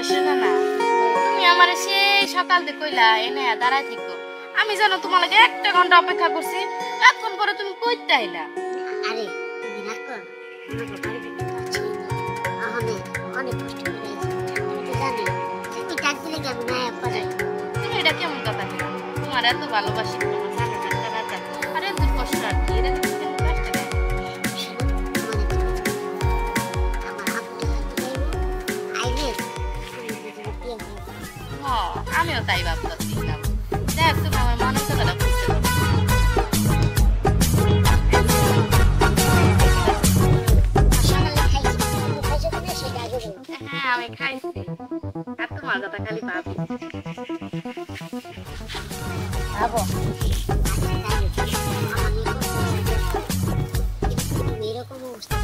শোনো না, তুমি আমার সেই সকাল থেকে কইলা এনে দাঁড়ায় থেকো। আমি জানো তোমার লাগে 1 ঘন্টা অপেক্ষা করছি, এতক্ষণ পরে তুমি কইতে আইলা। আরে তুমি না কর, আমাকে বাড়ি থেকে তো আছি অনেক কষ্ট করে আছি। তুমি তো জানি যে তুই ডাক দিলে কেমন না পরে। তুমি এটা কেমন কথা বলো? তোমার এত ভালোবাসি, তোমার জানো না রাজা। আরে এত কষ্ট আর কি, এটা তুমি কেন কষ্ট দেয়? আমিও তাই ভাবতেছি। দেখ তুমি আমার মনের কথাটা বুঝতে পারছো। হ্যাঁ আমি খাইছি, আর তোমার কথা খালি ভাবি। ভাবো এরকম অবস্থা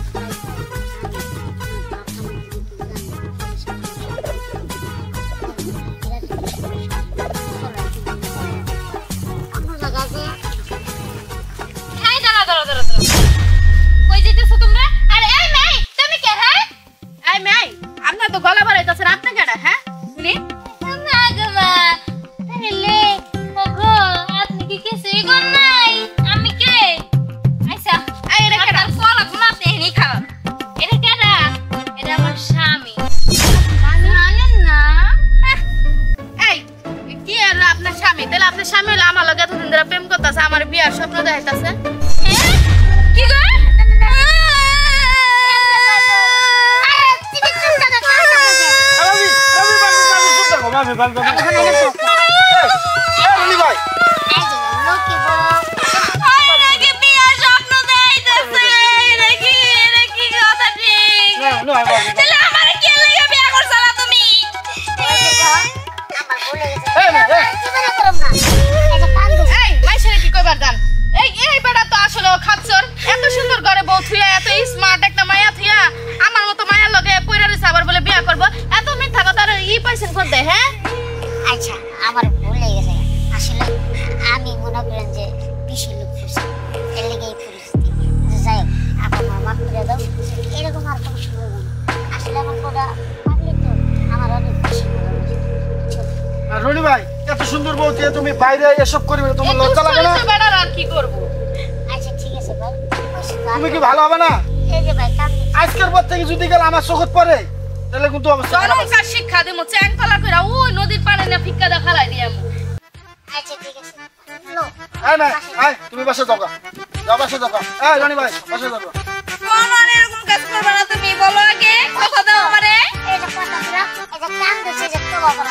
আমার বিয়ার স্বপ্ন দেখাইতাছে। কি গো আচ্ছা আমার ভুল হয়ে গেছে। আসলে আমি মনে করেন যে বেশি লোক ফুসি এর লেগে এই পরিস্থিতি। যাই হোক আপনার মাফ করে দাও, এরকম আর কোনো সময় না। আসলে আমার কোটা পাগলি তো আমার অনেক বেশি রনি ভাই, এত সুন্দর বউ দিয়ে তুমি বাইরে এসব করবে, তোমার লজ্জা লাগে না? আর কি করব? আচ্ছা ঠিক আছে ভাই, তুমি কি ভালো হবে না? এই যে ভাই আজকের পর থেকে যদি গেল আমার চোখত পড়ে তাহলে কিন্তু অবস্থা খারাপ হবে। চরম শিক্ষা দেবো, চ্যাংতলা কইরা ওই নদীর পানি না ফিক্কা দা খালাই দিয়াম। আচ্ছা ঠিক আছে লো আয় না আয়, তুমি বাসা যাও, যাও বাসা যাও। এই রনি ভাই বাসা যাও। আমার এরকম কাজ করবে না, তুমি বলো আগে কথা দাও আমারে। এই যে কথা দাও, এই যে কাম দিছে যে তো বাবা